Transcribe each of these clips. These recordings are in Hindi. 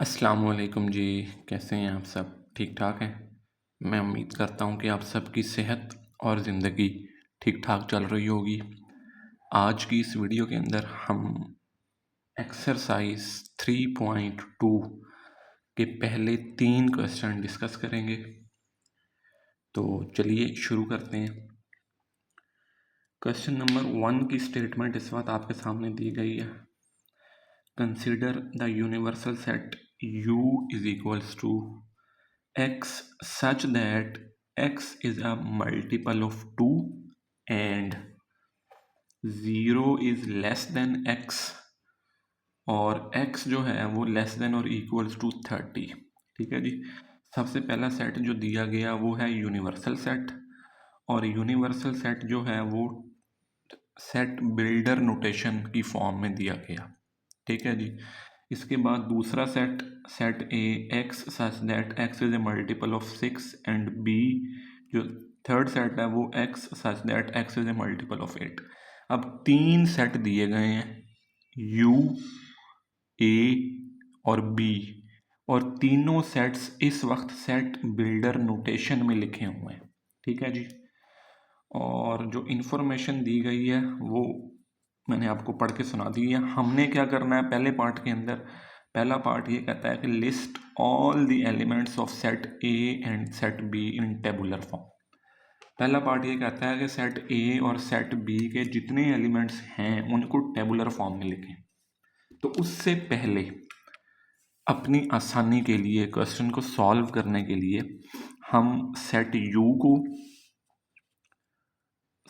अस्सलामुअलैकुम जी। कैसे हैं आप सब? ठीक ठाक हैं? मैं उम्मीद करता हूँ कि आप सबकी सेहत और ज़िंदगी ठीक ठाक चल रही होगी। आज की इस वीडियो के अंदर हम एक्सरसाइज 3.2 के पहले 3 क्वेश्चन डिस्कस करेंगे। तो चलिए शुरू करते हैं। क्वेश्चन नंबर 1 की स्टेटमेंट इस वक्त आपके सामने दी गई है। Consider the universal set U is equals to x such that x is a multiple of 2 and 0 is less than x और x जो है वो लेस देन और इक्वल्स टू 30। ठीक है जी। सबसे पहला सेट जो दिया गया वो है यूनिवर्सल सेट, और यूनिवर्सल सेट जो है वो सेट बिल्डर नोटेशन की फॉर्म में दिया गया। ठीक है जी। इसके बाद दूसरा set set A x such that x is a multiple of 6 and B जो थर्ड सेट है वो x such that x is a multiple of 8। अब 3 सेट दिए गए हैं, यू, ए और बी, और तीनों सेट्स इस वक्त सेट बिल्डर नोटेशन में लिखे हुए हैं। ठीक है जी। और जो इन्फॉर्मेशन दी गई है वो मैंने आपको पढ़ के सुना दी है। हमने क्या करना है पहले पार्ट के अंदर? पहला पार्ट ये कहता है कि list all the elements of set A and set be in tabular form. पहला पार्ट ये कहता है कि सेट ए और सेट बी के जितने एलिमेंट्स हैं उनको टेबुलर फॉर्म में लिखें। तो उससे पहले अपनी आसानी के लिए क्वेश्चन को सॉल्व करने के लिए हम सेट यू को,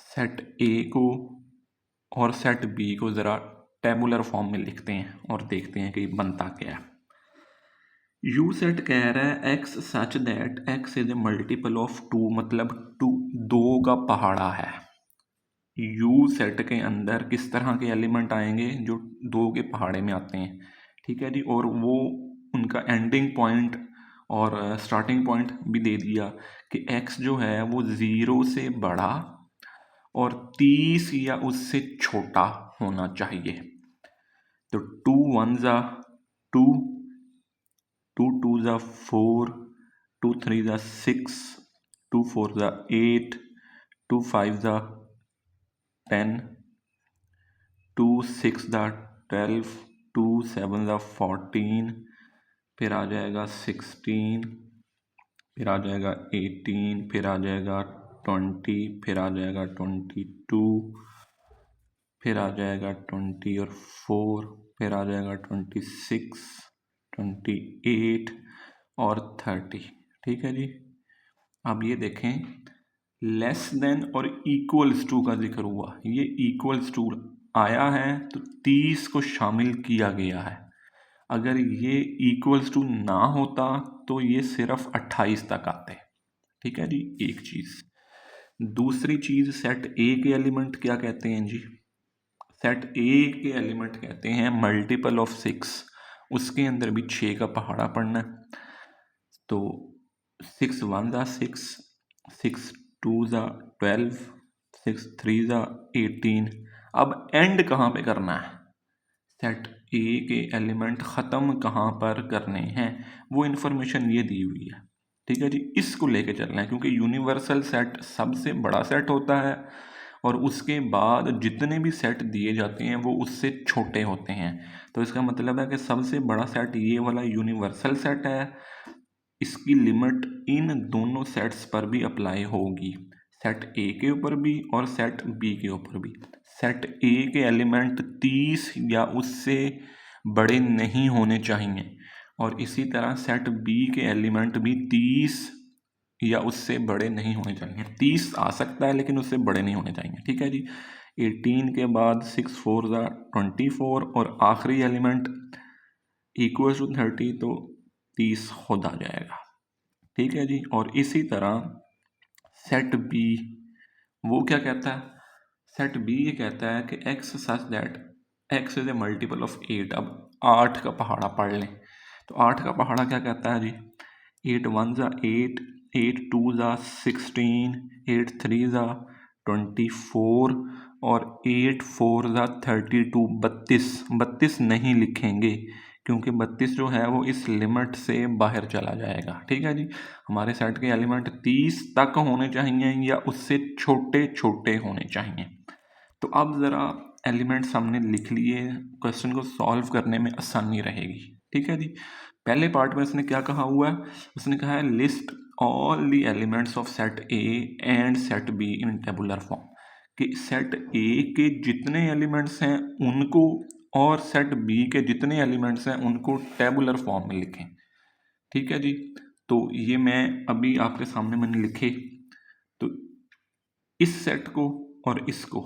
सेट ए को और सेट बी को ज़रा टेबुलर फॉर्म में लिखते हैं और देखते हैं कि बनता क्या है। यू सेट कह रहा है x such that x is a multiple of 2, मतलब 2 दो का पहाड़ा है। यू सेट के अंदर किस तरह के एलिमेंट आएंगे? जो 2 के पहाड़े में आते हैं। ठीक है जी। और वो उनका एंडिंग पॉइंट और स्टार्टिंग पॉइंट भी दे दिया कि एक्स जो है वो 0 से बड़ा और 30 या उससे छोटा होना चाहिए। तो 2 1 ज़ा 2, 2 2 ज़ा 4, 2 3 ज़ा 6, 2 4 ज़ा 8, 2 5 ज़ा 10, 2 6 ज़ा 12, 2 7 ज़ा 14, फिर आ जाएगा 16, फिर आ जाएगा 18, फिर आ जाएगा 20, फिर आ जाएगा 22, फिर आ जाएगा 24, फिर आ जाएगा 26, 28 और 30। ठीक है जी। अब ये देखें, लेस देन और इक्वल्स टू का जिक्र हुआ। ये इक्वल्स टू आया है तो 30 को शामिल किया गया है। अगर ये इक्वल्स टू ना होता तो ये सिर्फ 28 तक आते। ठीक है जी, एक चीज़। दूसरी चीज़, सेट ए के एलिमेंट क्या कहते हैं जी? सेट ए के एलिमेंट कहते हैं मल्टीपल ऑफ 6। उसके अंदर भी 6 का पहाड़ा पड़ना है। तो 6 1 ज़ा 6, 6 2 ज़ा 12, 6 3 ज़ा 18। अब एंड कहाँ पे करना है? सेट ए के एलिमेंट ख़त्म कहाँ पर करने हैं वो इन्फॉर्मेशन ये दी हुई है। ठीक है जी। इसको लेके चलना है क्योंकि यूनिवर्सल सेट सबसे बड़ा सेट होता है और उसके बाद जितने भी सेट दिए जाते हैं वो उससे छोटे होते हैं। तो इसका मतलब है कि सबसे बड़ा सेट ये वाला यूनिवर्सल सेट है। इसकी लिमिट इन दोनों सेट्स पर भी अप्लाई होगी, सेट ए के ऊपर भी और सेट बी के ऊपर भी। सेट ए के एलिमेंट 30 या उससे बड़े नहीं होने चाहिए, और इसी तरह सेट बी के एलिमेंट भी 30 या उससे बड़े नहीं होने चाहिए। 30 आ सकता है लेकिन उससे बड़े नहीं होने चाहिए। ठीक है जी। 18 के बाद 6 4 ज़ा 24 और आखिरी एलिमेंट इक्वल टू 30, तो 30 खुद आ जाएगा। ठीक है जी। और इसी तरह सेट बी वो क्या कहता है? सेट बी ये कहता है कि x such that x is a multiple of 8। अब 8 का पहाड़ा पढ़ लें। तो 8 का पहाड़ा क्या कहता है जी? 8 1 ज़ा 8, 8 2 ज़ा 16, 8 3 ज़ा 24 और 8 4 ज़ा 32। 32 नहीं लिखेंगे क्योंकि 32 जो है वो इस लिमिट से बाहर चला जाएगा। ठीक है जी, हमारे सेट के एलिमेंट 30 तक होने चाहिए या उससे छोटे छोटे होने चाहिए। तो अब ज़रा एलिमेंट्स हमने लिख लिए, क्वेश्चन को सॉल्व करने में आसानी रहेगी। ठीक है जी, पहले पार्ट में उसने क्या कहा हुआ है, उसने कहा है list all the elements of set A and set be in tabular form, कि सेट ए के जितने एलिमेंट्स हैं उनको और सेट बी के जितने एलिमेंट्स हैं उनको टेबुलर फॉर्म में लिखें। ठीक है जी, तो ये मैं अभी आपके सामने मैंने लिखे, तो इस सेट को और इसको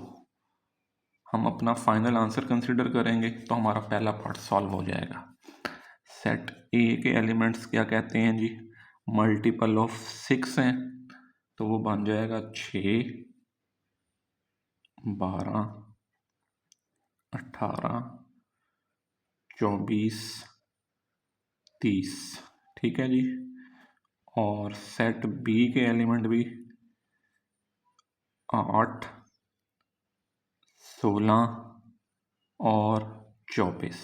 हम अपना फाइनल आंसर कंसिडर करेंगे तो हमारा पहला पार्ट सॉल्व हो जाएगा। सेट ए के एलिमेंट्स क्या कहते हैं जी, मल्टीपल ऑफ 6 हैं, तो वो बन जाएगा 6, 12, 18, 24, 30। ठीक है जी, और सेट बी के एलिमेंट भी 8, 16 और 24।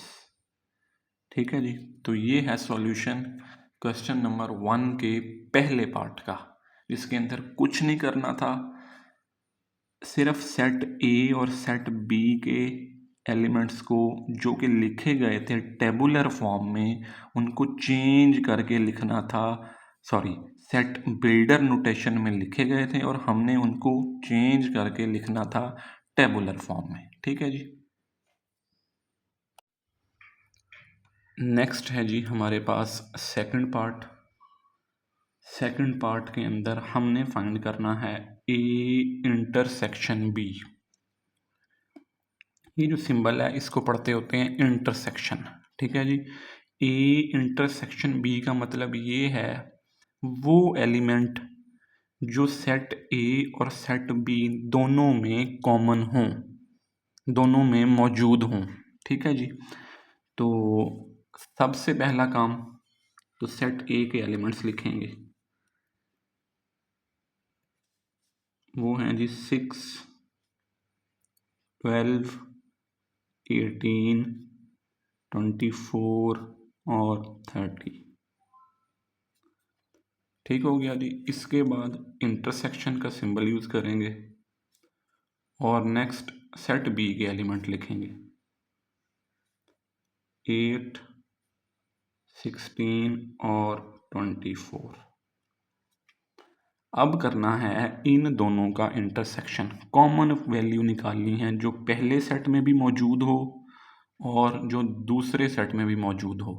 ठीक है जी, तो ये है सॉल्यूशन क्वेश्चन नंबर 1 के पहले पार्ट का, जिसके अंदर कुछ नहीं करना था, सिर्फ सेट ए और सेट बी के एलिमेंट्स को जो कि लिखे गए थे टेबुलर फॉर्म में उनको चेंज करके लिखना था। सॉरी, सेट बिल्डर नोटेशन में लिखे गए थे और हमने उनको चेंज करके लिखना था टेबुलर फॉर्म में। ठीक है जी, नेक्स्ट है जी हमारे पास सेकंड पार्ट। सेकंड पार्ट के अंदर हमने फाइंड करना है ए इंटरसेक्शन बी। ये जो सिंबल है इसको पढ़ते होते हैं इंटरसेक्शन। ठीक है जी, ए इंटरसेक्शन बी का मतलब ये है वो एलिमेंट जो सेट ए और सेट बी दोनों में कॉमन हों, दोनों में मौजूद हों। ठीक है जी, तो सबसे पहला काम तो सेट ए के एलिमेंट्स लिखेंगे, वो हैं जी 6, 12, 18, 24 और 30। ठीक हो गया जी, इसके बाद इंटरसेक्शन का सिंबल यूज़ करेंगे और नेक्स्ट सेट बी के एलिमेंट लिखेंगे 8, 16 और 24। अब करना है इन दोनों का इंटरसेक्शन, कॉमन वैल्यू निकालनी है जो पहले सेट में भी मौजूद हो और जो दूसरे सेट में भी मौजूद हो।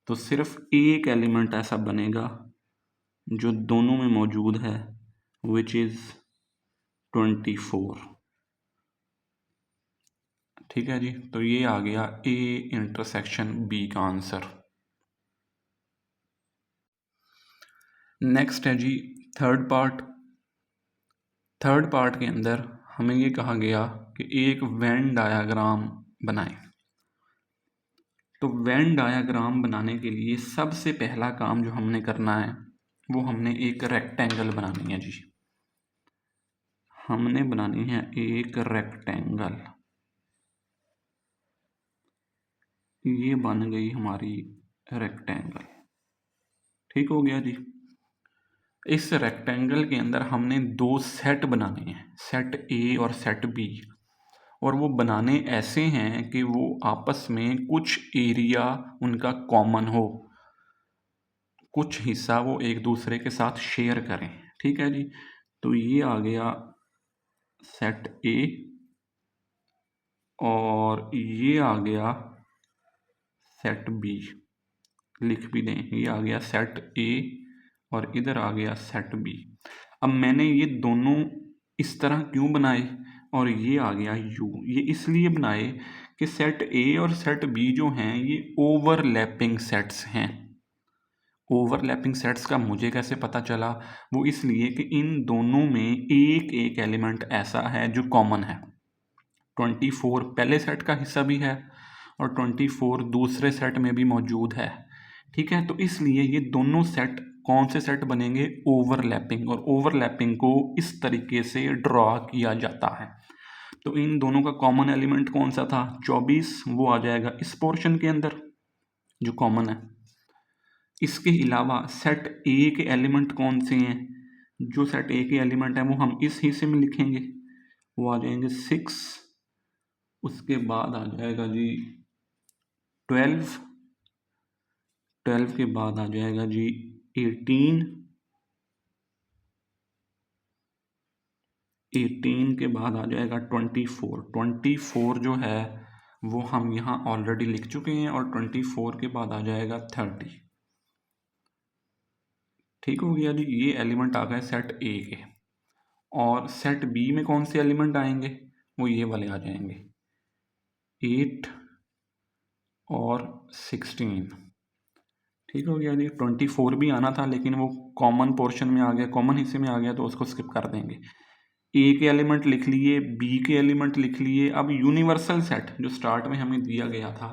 तो सिर्फ एक एलिमेंट ऐसा बनेगा जो दोनों में मौजूद है, विच इज़ 24। ठीक है जी, तो ये आ गया ए इंटरसेक्शन बी का आंसर। नेक्स्ट है जी थर्ड पार्ट। थर्ड पार्ट के अंदर हमें ये कहा गया कि एक वेन डायाग्राम बनाएं। तो वेन डायाग्राम बनाने के लिए सबसे पहला काम जो हमने करना है वो हमने एक रेक्टेंगल बनानी है जी। हमने बनानी है एक रेक्टेंगल। ये बन गई हमारी रेक्टेंगल। ठीक हो गया जी, इस रेक्टेंगल के अंदर हमने दो सेट बनाने हैं, सेट ए और सेट बी, और वो बनाने ऐसे हैं कि वो आपस में कुछ एरिया उनका कॉमन हो, कुछ हिस्सा वो एक दूसरे के साथ शेयर करें। ठीक है जी, तो ये आ गया सेट ए और ये आ गया सेट बी। लिख भी दें, ये आ गया सेट ए और इधर आ गया सेट बी। अब मैंने ये दोनों इस तरह क्यों बनाए और ये आ गया यू, ये इसलिए बनाए कि सेट ए और सेट बी जो हैं ये ओवरलैपिंग सेट्स हैं। ओवरलैपिंग सेट्स का मुझे कैसे पता चला, वो इसलिए कि इन दोनों में एक एक एलिमेंट ऐसा है जो कॉमन है। 24 पहले सेट का हिस्सा भी है और 24 दूसरे सेट में भी मौजूद है। ठीक है, तो इसलिए ये दोनों सेट कौन से सेट बनेंगे, ओवरलैपिंग, और ओवरलैपिंग को इस तरीके से ड्रॉ किया जाता है। तो इन दोनों का कॉमन एलिमेंट कौन सा था, 24, वो आ जाएगा इस पोर्शन के अंदर। जो कॉमन है। इसके अलावा सेट ए के एलिमेंट कौन से हैं? जो सेट ए के एलिमेंट हैं वो हम इस हिस्से में लिखेंगे, वो आ जाएंगे 6, उसके बाद आ जाएगा जी 12, 12 के बाद आ जाएगा जी 18, 18 के बाद आ जाएगा 24, 24 जो है वो हम यहाँ ऑलरेडी लिख चुके हैं, और 24 के बाद आ जाएगा 30। ठीक हो गया जी, ये एलिमेंट आ गए सेट ए के। और सेट बी में कौन से एलिमेंट आएंगे? वो ये वाले आ जाएंगे 8 और 16। ठीक हो गया जी, 24 भी आना था लेकिन वो कॉमन पोर्शन में आ गया, कॉमन हिस्से में आ गया, तो उसको स्किप कर देंगे। ए के एलिमेंट लिख लिए, बी के एलिमेंट लिख लिए। अब यूनिवर्सल सेट जो स्टार्ट में हमें दिया गया था,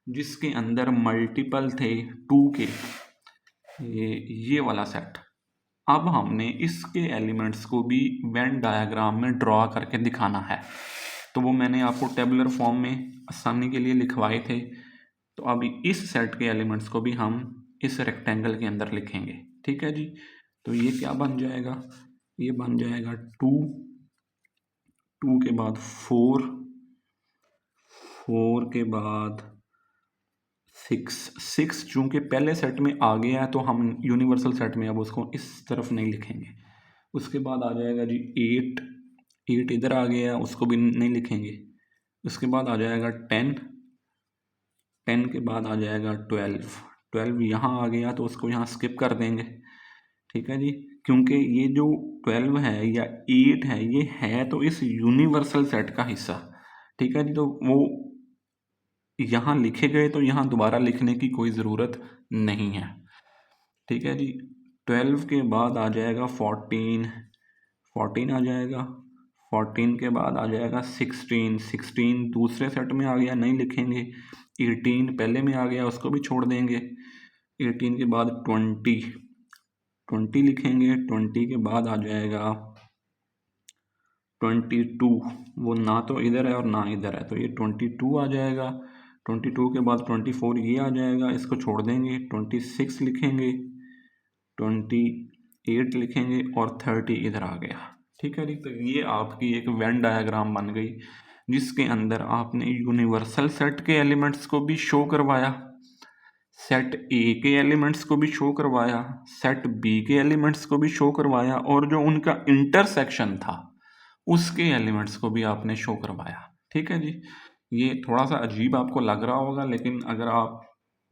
जिसके अंदर मल्टीपल थे 2 के, ये वाला सेट, अब हमने इसके एलिमेंट्स को भी वेन डायग्राम में ड्रॉ करके दिखाना है। तो वो मैंने आपको टेबुलर फॉर्म में आसानी के लिए लिखवाए थे। तो अब इस सेट के एलिमेंट्स को भी हम इस रेक्टेंगल के अंदर लिखेंगे। ठीक है जी, तो ये क्या बन जाएगा? ये बन जाएगा 2, 2 के बाद 4, 4 के बाद 6, 6 चूंकि पहले सेट में आ गया है तो हम यूनिवर्सल सेट में अब उसको इस तरफ नहीं लिखेंगे। उसके बाद आ जाएगा जी 8, 8 इधर आ गया, उसको भी नहीं लिखेंगे। उसके बाद आ जाएगा 10, 10 के बाद आ जाएगा 12, 12 यहाँ आ गया तो उसको यहाँ स्किप कर देंगे। ठीक है जी, क्योंकि ये जो 12 है या 8 है, ये है तो इस यूनिवर्सल सेट का हिस्सा। ठीक है जी, तो वो यहाँ लिखे गए तो यहाँ दोबारा लिखने की कोई ज़रूरत नहीं है। ठीक है जी, 12 के बाद आ जाएगा 14, 14 आ जाएगा। 14 के बाद आ जाएगा 16, 16 दूसरे सेट में आ गया, नहीं लिखेंगे। 18 पहले में आ गया, उसको भी छोड़ देंगे। 18 के बाद 20, 20 लिखेंगे। 20 के बाद आ जाएगा 22, वो ना तो इधर है और ना इधर है, तो ये 22 आ जाएगा। 22 के बाद 24 ये आ जाएगा, इसको छोड़ देंगे। 26 लिखेंगे, 28 लिखेंगे और 30 इधर आ गया। ठीक है जी, तो ये आपकी एक वेन डायग्राम बन गई, जिसके अंदर आपने यूनिवर्सल सेट के एलिमेंट्स को भी शो करवाया, सेट ए के एलिमेंट्स को भी शो करवाया, सेट बी के एलिमेंट्स को भी शो करवाया, और जो उनका इंटरसेक्शन था उसके एलिमेंट्स को भी आपने शो करवाया। ठीक है जी, ये थोड़ा सा अजीब आपको लग रहा होगा, लेकिन अगर आप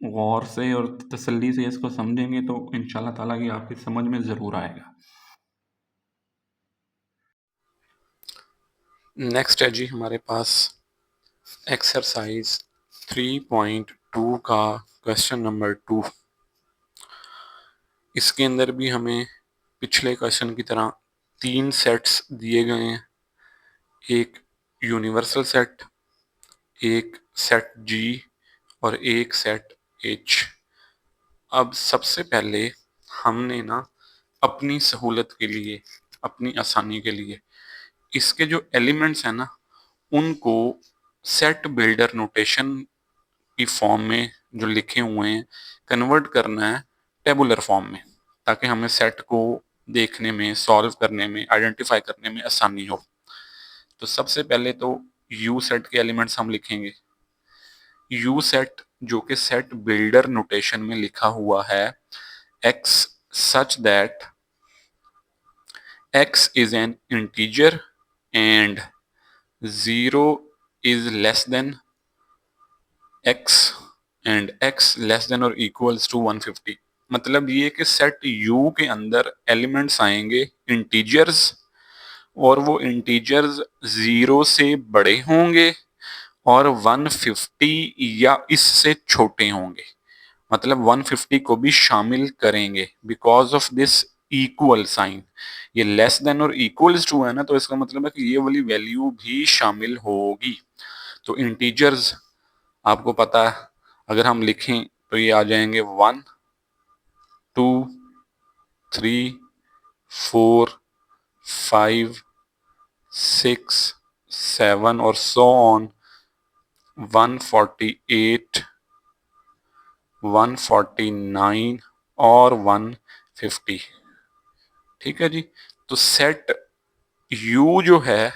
गौर से और तसल्ली से इसको समझेंगे तो इंशाल्लाह ताला ये आपकी समझ में ज़रूर आएगा। नेक्स्ट है जी हमारे पास एक्सरसाइज 3.2 का क्वेश्चन नंबर 2। इसके अंदर भी हमें पिछले क्वेश्चन की तरह 3 सेट्स दिए गए हैं, एक यूनिवर्सल सेट, एक सेट जी और एक सेट एच। अब सबसे पहले हमने ना अपनी सहूलत के लिए, अपनी आसानी के लिए इसके जो एलिमेंट्स हैं ना उनको सेट बिल्डर नोटेशन की फॉर्म में जो लिखे हुए हैं कन्वर्ट करना है टेबुलर फॉर्म में, ताकि हमें सेट को देखने में, सॉल्व करने में, आइडेंटिफाई करने में आसानी हो। तो सबसे पहले तो यू सेट के एलिमेंट्स हम लिखेंगे। यू सेट जो कि सेट बिल्डर नोटेशन में लिखा हुआ है x such that x is an integer and 0 is less than x and x less than or equals to 150। मतलब ये कि सेट u के अंदर एलिमेंट्स आएंगे इंटीजर्स, और वो इंटीजर्स 0 से बड़े होंगे और 150 या इससे छोटे होंगे। मतलब 150 को भी शामिल करेंगे because of this equal sign. ये लेस देन और इक्वल्स टू है ना, तो इसका मतलब है कि ये वाली वैल्यू भी शामिल होगी। तो इंटीजर्स आपको पता है, अगर हम लिखें तो ये आ जाएंगे 1, 2, 3, 4, 5, 6, 7 और सो ऑन 148, 149 और 150। ठीक है जी। तो सेट यू जो है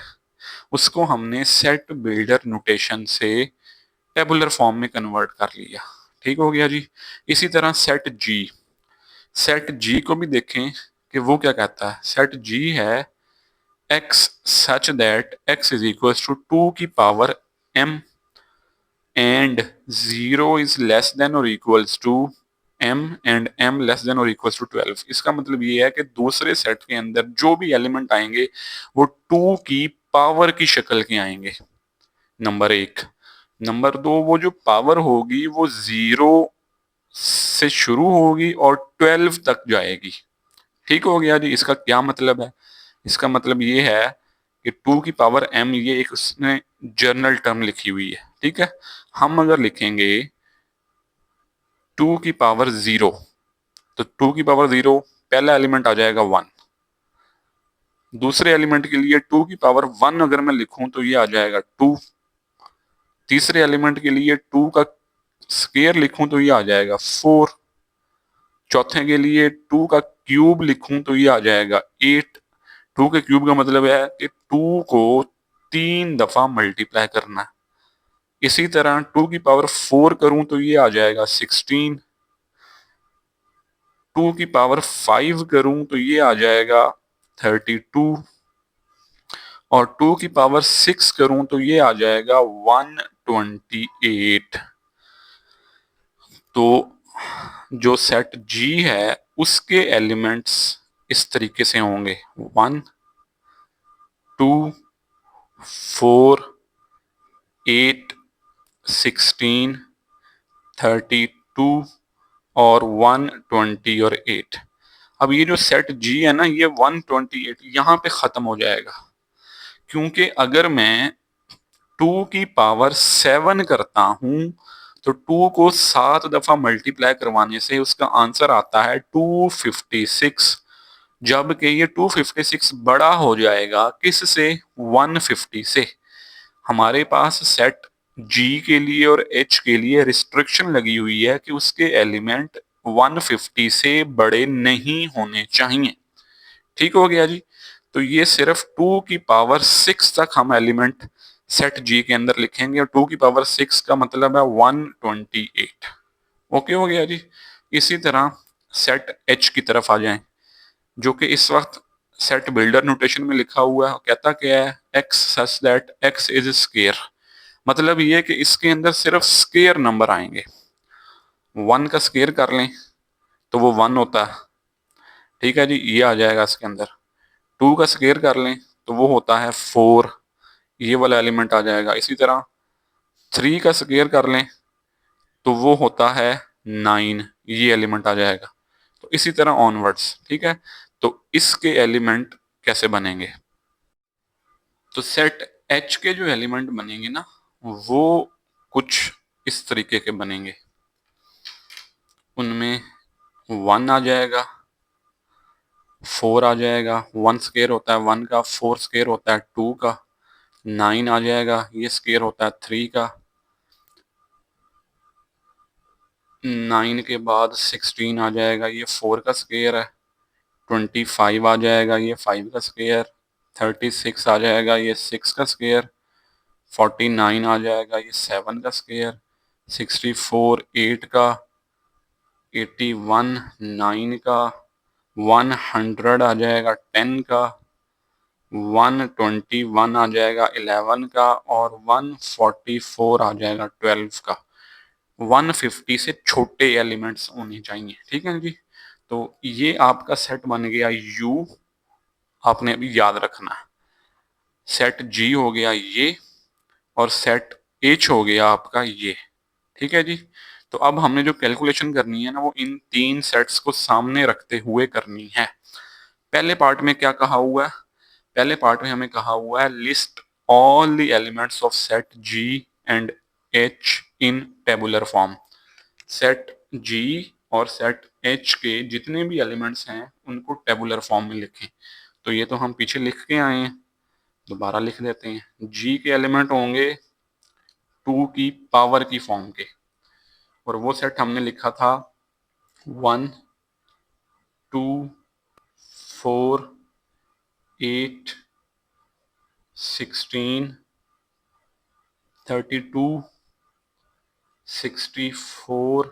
उसको हमने सेट बिल्डर नोटेशन से टेबुलर फॉर्म में कन्वर्ट कर लिया। ठीक हो गया जी। इसी तरह सेट जी को भी देखें कि वो क्या कहता है। सेट जी है x such that x is equals to 2 की power m and 0 is less than or equals to m and m less than or equals to 12। इसका मतलब ये है कि दूसरे सेट के अंदर जो भी एलिमेंट आएंगे वो 2 की पावर की शक्ल के आएंगे, नंबर एक। नंबर दो, वो जो पावर होगी वो 0 से शुरू होगी और 12 तक जाएगी। ठीक हो गया जी। इसका क्या मतलब है? इसका मतलब ये है कि 2 की पावर m, ये एक उसने जर्नल टर्म लिखी हुई है। ठीक है। हम अगर लिखेंगे 2 की पावर 0, तो 2 की पावर 0 पहला एलिमेंट आ जाएगा 1। दूसरे एलिमेंट के लिए 2 की पावर 1 अगर मैं लिखूं तो ये आ जाएगा 2। तीसरे एलिमेंट के लिए 2 का स्केयर लिखूं तो ये आ जाएगा 4। चौथे के लिए 2 का क्यूब लिखूं तो ये आ जाएगा 8। 2 के क्यूब का मतलब है कि 2 को 3 दफा मल्टीप्लाई करना है। इसी तरह 2 की पावर 4 करूं तो ये आ जाएगा 16। 2 की पावर 5 करूं तो ये आ जाएगा 32। और 2 की पावर 6 करूं तो ये आ जाएगा 128। तो जो सेट जी है उसके एलिमेंट्स इस तरीके से होंगे 1, 2, 4, 8, 16, 32 और 120 और 8। अब ये जो सेट जी है ना, ये 128 यहाँ पे खत्म हो जाएगा, क्योंकि अगर मैं 2 की पावर 7 करता हूं तो 2 को 7 दफा मल्टीप्लाई करवाने से उसका आंसर आता है 256। जबकि ये 256 बड़ा हो जाएगा किससे? 150 से। हमारे पास सेट जी के लिए और एच के लिए रिस्ट्रिक्शन लगी हुई है कि उसके एलिमेंट 150 से बड़े नहीं होने चाहिए। ठीक हो गया जी। तो ये सिर्फ 2 की पावर 6 तक हम एलिमेंट सेट जी के अंदर लिखेंगे, और 2 की पावर 6 का मतलब है 128। ओके हो गया जी। इसी तरह सेट एच की तरफ आ जाएं, जो कि इस वक्त सेट बिल्डर नोटेशन में लिखा हुआ है। कहता क्या है? X such that x is square. मतलब ये कि इसके अंदर सिर्फ स्केयर नंबर आएंगे। 1 का स्केयर कर लें तो वो 1 होता है। ठीक है जी, ये आ जाएगा इसके अंदर। 2 का स्केयर कर लें तो वो होता है 4, ये वाला एलिमेंट आ जाएगा। इसी तरह 3 का स्केयर कर लें तो वो होता है 9, ये एलिमेंट आ जाएगा। तो इसी तरह ऑनवर्ड्स। ठीक है। तो इसके एलिमेंट कैसे बनेंगे? तो सेट एच के जो एलिमेंट बनेंगे ना, वो कुछ इस तरीके के बनेंगे। उनमें 1 आ जाएगा, 4 आ जाएगा, 1 स्केयर होता है 1 का, 4 स्केयर होता है 2 का, 9 आ जाएगा, ये स्केयर होता है 3 का, 9 के बाद 16 आ जाएगा, ये 4 का स्केयर है, 25 आ जाएगा, ये 5 का स्केयर, 36 आ जाएगा, ये 6 का स्केयर, 49 आ जाएगा, ये 7 का स्केयर, 64 8 का, 81 9 का, 100 आ जाएगा 10 का, 121 आ जाएगा 11 का, और 144 आ जाएगा 12 का। 150 से छोटे एलिमेंट्स होने चाहिए। ठीक है जी। तो ये आपका सेट बन गया यू। आपने अभी याद रखना है, सेट जी हो गया ये, और सेट एच हो गया आपका ये। ठीक है जी। तो अब हमने जो कैलकुलेशन करनी है ना, वो इन तीन सेट्स को सामने रखते हुए करनी है। पहले पार्ट में क्या कहा हुआ है? पहले पार्ट में हमें कहा हुआ है list all the elements of set G and H in tabular form. Set G और सेट एच के जितने भी एलिमेंट्स हैं उनको टेबुलर फॉर्म में लिखें। तो ये तो हम पीछे लिख के आए हैं, दोबारा लिख देते हैं। जी के एलिमेंट होंगे 2 की पावर की फॉर्म के, और वो सेट हमने लिखा था 1 2 4 8 16 32 64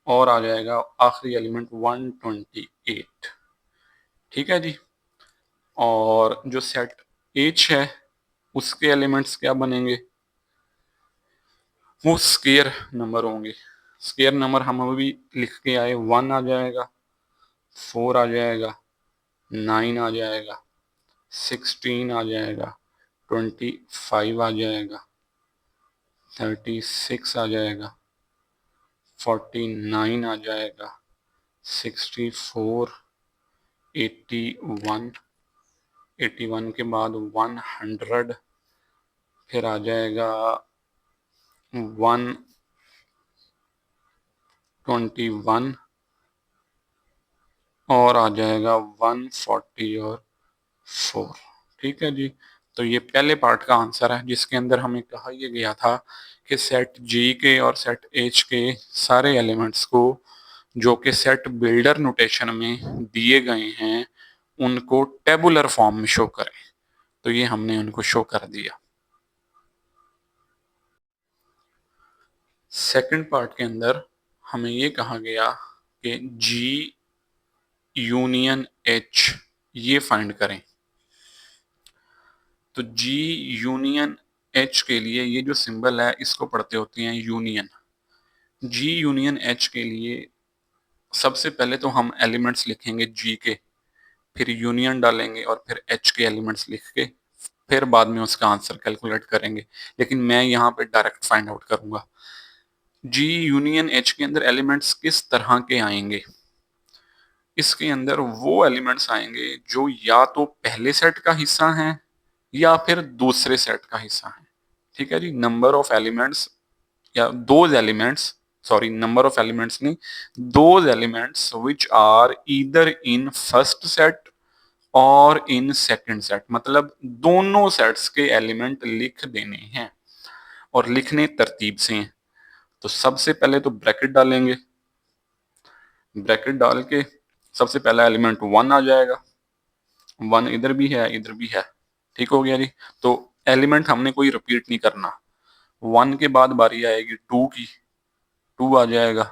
और आ जाएगा आखिरी एलिमेंट 128। ठीक है जी। और जो सेट एच है उसके एलिमेंट्स क्या बनेंगे, वो स्केयर नंबर होंगे। स्केयर नंबर हम अभी लिख के आए, 1 आ जाएगा, 4 आ जाएगा, 9 आ जाएगा, 16 आ जाएगा, 25 आ जाएगा, 36 आ जाएगा, 49 आ जाएगा, 64, 81, 81 के बाद 100, फिर आ जाएगा 121 और आ जाएगा 140 और 4। ठीक है जी। तो ये पहले पार्ट का आंसर है, जिसके अंदर हमें कहा यह गया था कि सेट जी के और सेट एच के सारे एलिमेंट्स को जो कि सेट बिल्डर नोटेशन में दिए गए हैं उनको टेबुलर फॉर्म में शो करें। तो ये हमने उनको शो कर दिया। सेकंड पार्ट के अंदर हमें ये कहा गया कि जी यूनियन एच ये फाइंड करें। तो जी यूनियन एच के लिए ये जो सिंबल है इसको पढ़ते होते हैं यूनियन। जी यूनियन एच के लिए सबसे पहले तो हम एलिमेंट्स लिखेंगे जी के, फिर यूनियन डालेंगे और फिर एच के एलिमेंट्स लिख के फिर बाद में उसका आंसर कैलकुलेट करेंगे। लेकिन मैं यहाँ पे डायरेक्ट फाइंड आउट करूंगा जी यूनियन एच के अंदर एलिमेंट्स किस तरह के आएंगे। इसके अंदर वो एलिमेंट्स आएंगे जो या तो पहले सेट का हिस्सा हैं या फिर दूसरे सेट का हिस्सा है। ठीक है जी। नंबर ऑफ एलिमेंट्स या those elements, sorry number of elements नहीं, those elements which are either in first set और इन सेकंड सेट, मतलब दोनों सेट्स के एलिमेंट लिख देने हैं और लिखने तरतीब से हैं। तो सबसे पहले तो ब्रैकेट डालेंगे, ब्रैकेट डाल के सबसे पहला एलिमेंट 1 आ जाएगा, 1 इधर भी है इधर भी है। ठीक हो गया जी। तो एलिमेंट हमने कोई रिपीट नहीं करना। 1 के बाद बारी आएगी 2 की, 2 आ जाएगा।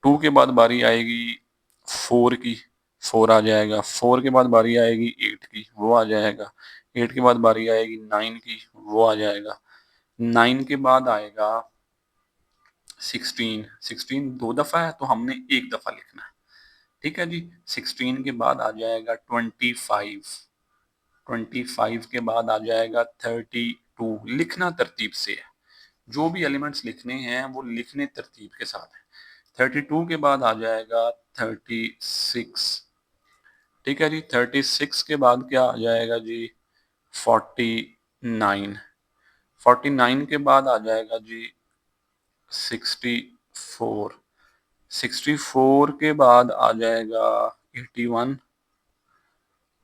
2 के बाद बारी आएगी 4 की, 4 आ जाएगा। 4 के बाद बारी आएगी 8 की, वो आ जाएगा। 8 के बाद बारी आएगी 9 की, वो आ जाएगा। 9 के बाद आएगा 16, 16 दो दफा है तो हमने एक दफा लिखना है। ठीक है जी। 16 के बाद आ जाएगा 25, 25 के बाद आ जाएगा 32। लिखना तरतीब से है, जो भी एलिमेंट्स लिखने हैं वो लिखने तरतीब के साथ है। 32 के बाद आ जाएगा 36। ठीक है जी। 36 के बाद क्या आ जाएगा जी 49। 49 के बाद आ जाएगा जी 64। 64 के बाद आ जाएगा 81।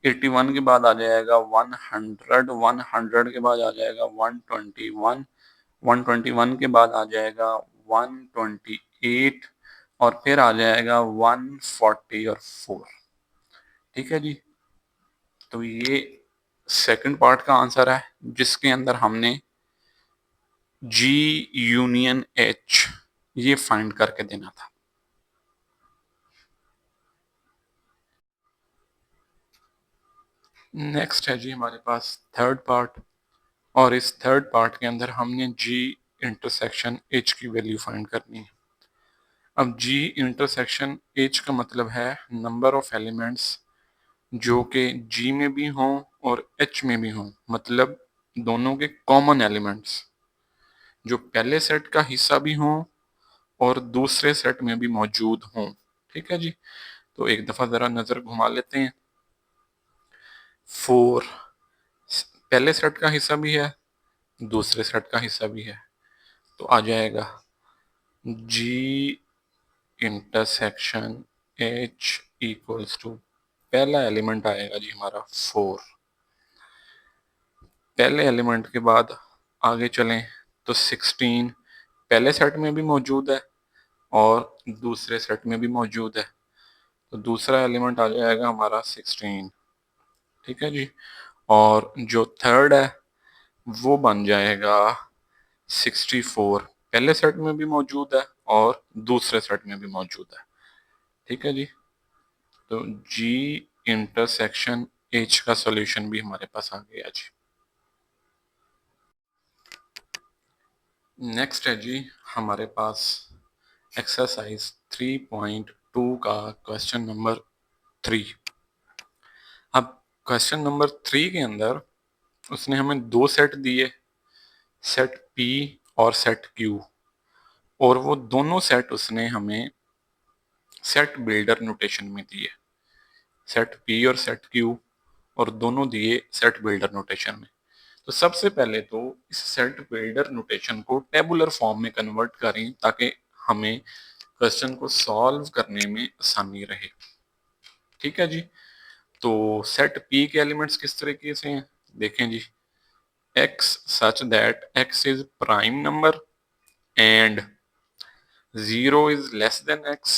81 के बाद आ जाएगा 100। 100 के बाद आ जाएगा 121। 121 के बाद आ जाएगा 128 और फिर आ जाएगा 140 और 4। ठीक है जी। तो ये सेकंड पार्ट का आंसर है, जिसके अंदर हमने जी यूनियन एच ये फाइंड करके देना था। नेक्स्ट है जी हमारे पास थर्ड पार्ट, और इस थर्ड पार्ट के अंदर हमने जी इंटरसेक्शन एच की वैल्यू फाइंड करनी है। अब जी इंटरसेक्शन एच का मतलब है नंबर ऑफ एलिमेंट्स जो कि जी में भी हों और एच में भी हों, मतलब दोनों के कॉमन एलिमेंट्स जो पहले सेट का हिस्सा भी हों और दूसरे सेट में भी मौजूद हों। ठीक है जी। तो एक दफा जरा नजर घुमा लेते हैं। 4 पहले सेट का हिस्सा भी है, दूसरे सेट का हिस्सा भी है। तो आ जाएगा G intersection H equals to, पहला एलिमेंट आएगा जी हमारा 4। पहले एलिमेंट के बाद आगे चलें तो 16 पहले सेट में भी मौजूद है और दूसरे सेट में भी मौजूद है। तो दूसरा एलिमेंट आ जाएगा हमारा 16, ठीक है जी। और जो थर्ड है वो बन जाएगा 64, पहले सेट में भी मौजूद है और दूसरे सेट में भी मौजूद है, ठीक है जी। तो जी इंटरसेक्शन एच का सॉल्यूशन भी हमारे पास आ गया जी। नेक्स्ट है जी हमारे पास एक्सरसाइज 3.2 का क्वेश्चन नंबर 3। अब क्वेश्चन नंबर 3 के अंदर उसने हमें दो सेट दिए, सेट पी और सेट क्यू, और वो दोनों सेट उसने हमें सेट बिल्डर नोटेशन में दिए, सेट पी और सेट क्यू, और दोनों दिए सेट बिल्डर नोटेशन में। तो सबसे पहले तो इस सेट बिल्डर नोटेशन को टेबुलर फॉर्म में कन्वर्ट करें ताकि हमें क्वेश्चन को सॉल्व करने में आसानी रहे, ठीक है जी। तो सेट पी के एलिमेंट्स किस तरीके से हैं, देखें जी। x such that x is prime number and 0 is less than x,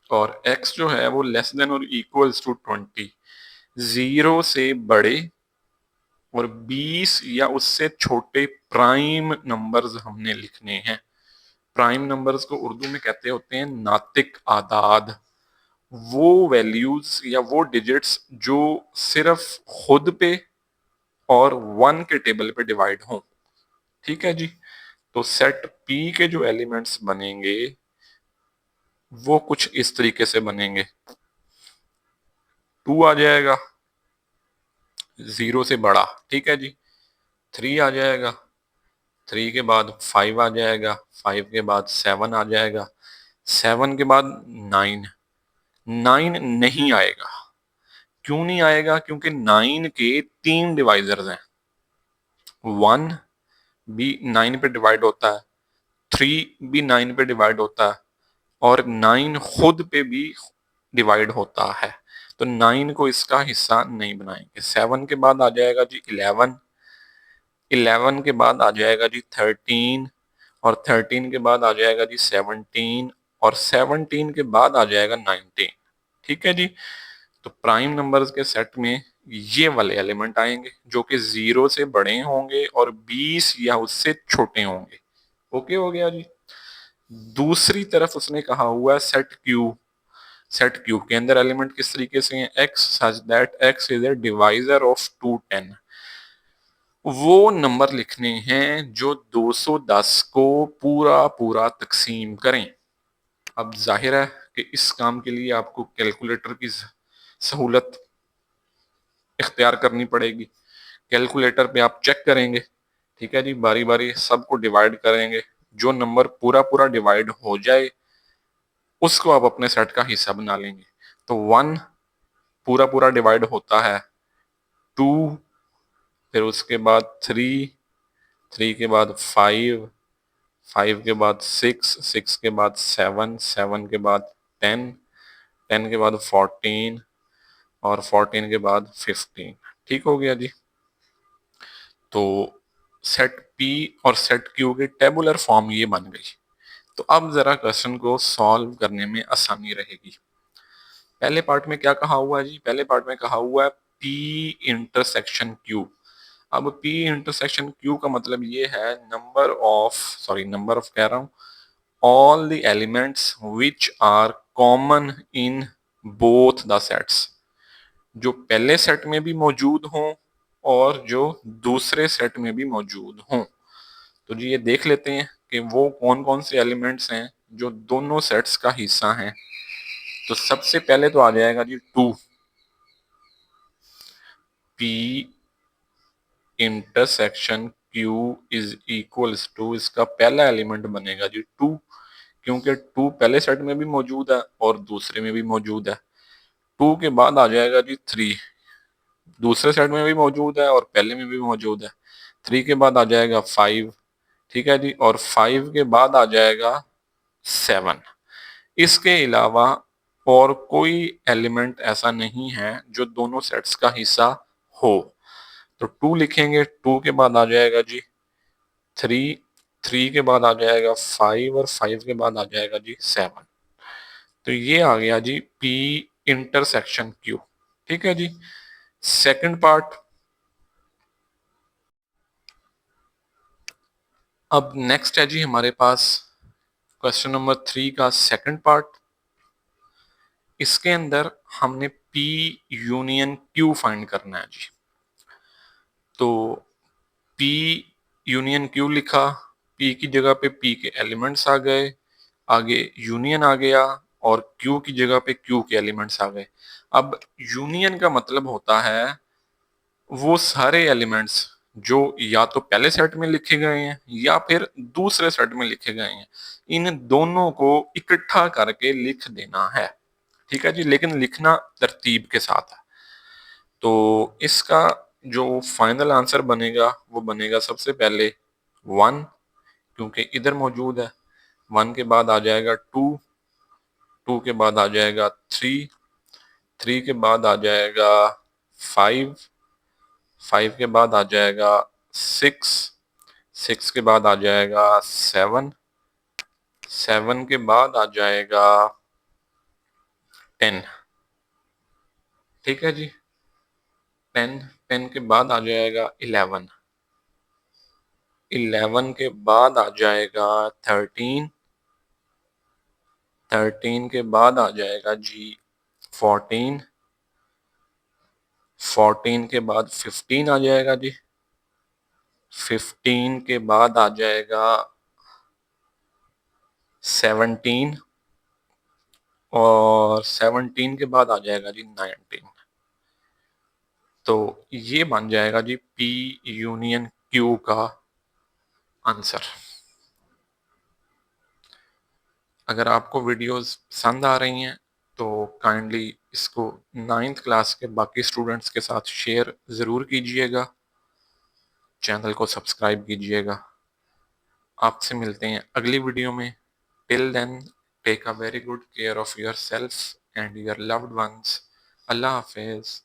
और x जो है वो लेस देन और इक्वल्स टू 20, 0 से बड़े और 20 या उससे छोटे प्राइम नंबर्स हमने लिखने हैं। प्राइम नंबर्स को उर्दू में कहते होते हैं नातिक आदाद, वो वैल्यूज या वो डिजिट्स जो सिर्फ खुद पे और 1 के टेबल पे डिवाइड हों, ठीक है जी। तो सेट पी के जो एलिमेंट्स बनेंगे वो कुछ इस तरीके से बनेंगे। 2 आ जाएगा 0 से बड़ा, ठीक है जी। 3 आ जाएगा, 3 के बाद 5 आ जाएगा, 5 के बाद 7 आ जाएगा, 7 के बाद 9, 9 नहीं आएगा। क्यों नहीं आएगा? क्योंकि 9 के 3 डिवाइजर्स हैं। 1 भी 9 पे डिवाइड होता है, 3 भी 9 पे डिवाइड होता है, और 9 खुद पे भी डिवाइड होता है। तो 9 को इसका हिस्सा नहीं बनाएंगे। 7 के बाद आ जाएगा जी 11, 11 के बाद आ जाएगा जी 13, और 13 के बाद आ जाएगा जी 17, और 17 के बाद आ जाएगा 19, ठीक है जी। तो प्राइम नंबर्स के सेट में ये वाले एलिमेंट आएंगे जो कि 0 से बड़े होंगे और 20 या उससे छोटे होंगे। ओके हो गया जी। दूसरी तरफ उसने कहा हुआ है सेट क्यू, सेट क्यूब के अंदर एलिमेंट किस तरीके से हैं, x such that x is a divisor of 210, वो नंबर लिखने हैं जो 210 को पूरा पूरा तकसीम करें। अब जाहिर है कि इस काम के लिए आपको कैलकुलेटर की सहूलत इख्तियार करनी पड़ेगी। कैलकुलेटर पे आप चेक करेंगे, ठीक है जी, बारी बारी सबको डिवाइड करेंगे, जो नंबर पूरा पूरा डिवाइड हो जाए उसको आप अपने सेट का हिस्सा बना लेंगे। तो 1 पूरा पूरा डिवाइड होता है 2, फिर उसके बाद 3, 3 के बाद 5, 5 के बाद 6, 6 के बाद 7, 7 के बाद 10, 10 के बाद 14, और 14 के बाद 15, ठीक हो गया जी। तो सेट पी और सेट क्यू के टेबुलर फॉर्म ये बन गई। तो अब जरा क्वेश्चन को सॉल्व करने में आसानी रहेगी। पहले पार्ट में क्या कहा हुआ है जी, पहले पार्ट में कहा हुआ है P इंटरसेक्शन Q। अब P इंटरसेक्शन Q का मतलब ये है नंबर ऑफ कह रहा हूं, all the elements which are common in both the sets, जो पहले सेट में भी मौजूद हों और जो दूसरे सेट में भी मौजूद हों। तो जी ये देख लेते हैं कि वो कौन कौन से एलिमेंट्स हैं जो दोनों सेट्स का हिस्सा हैं। तो सबसे पहले तो आ जाएगा जी 2, P intersection Q is equals to, इसका पहला एलिमेंट बनेगा जी 2, क्योंकि 2 पहले सेट में भी मौजूद है और दूसरे में भी मौजूद है। 2 के बाद आ जाएगा जी 3, दूसरे सेट में भी मौजूद है और पहले में भी मौजूद है। 3 के बाद आ जाएगा 5, ठीक है जी, और 5 के बाद आ जाएगा 7। इसके अलावा और कोई एलिमेंट ऐसा नहीं है जो दोनों सेट्स का हिस्सा हो। तो 2 लिखेंगे, 2 के बाद आ जाएगा जी 3, 3 के बाद आ जाएगा 5 और 5 के बाद आ जाएगा जी 7। तो ये आ गया जी P इंटरसेक्शन Q। ठीक है जी। सेकंड पार्ट, अब नेक्स्ट है जी हमारे पास क्वेश्चन नंबर 3 का सेकंड पार्ट। इसके अंदर हमने P यूनियन Q फाइंड करना है जी। तो P यूनियन Q लिखा, P की जगह पे P के एलिमेंट्स आ गए, आगे यूनियन आ गया, और Q की जगह पे Q के एलिमेंट्स आ गए। अब यूनियन का मतलब होता है वो सारे एलिमेंट्स जो या तो पहले सेट में लिखे गए हैं या फिर दूसरे सेट में लिखे गए हैं, इन दोनों को इकट्ठा करके लिख देना है। ठीक है जी, लेकिन लिखना तरतीब के साथ है। तो इसका जो फाइनल आंसर बनेगा वो बनेगा सबसे पहले 1, क्योंकि इधर मौजूद है। 1 के बाद आ जाएगा 2, 2 के बाद आ जाएगा 3, 3 के बाद आ जाएगा 5, 5 के बाद आ जाएगा 6, 6 के बाद आ जाएगा 7, 7 के बाद आ जाएगा 10। ठीक है जी। 10, 10 के बाद आ जाएगा 11, 11 के बाद आ जाएगा 13, 13 के बाद आ जाएगा जी 14, 14 के बाद 15 आ जाएगा जी, 15 के बाद आ जाएगा 17, और 17 के बाद आ जाएगा जी 19। तो ये बन जाएगा जी P यूनियन Q का आंसर। अगर आपको वीडियोस पसंद आ रही हैं तो काइंडली इसको 9th क्लास के बाकी स्टूडेंट्स के साथ शेयर ज़रूर कीजिएगा, चैनल को सब्सक्राइब कीजिएगा। आपसे मिलते हैं अगली वीडियो में। Till then, take a very good care of your self and your loved ones. Allah हाफिज़।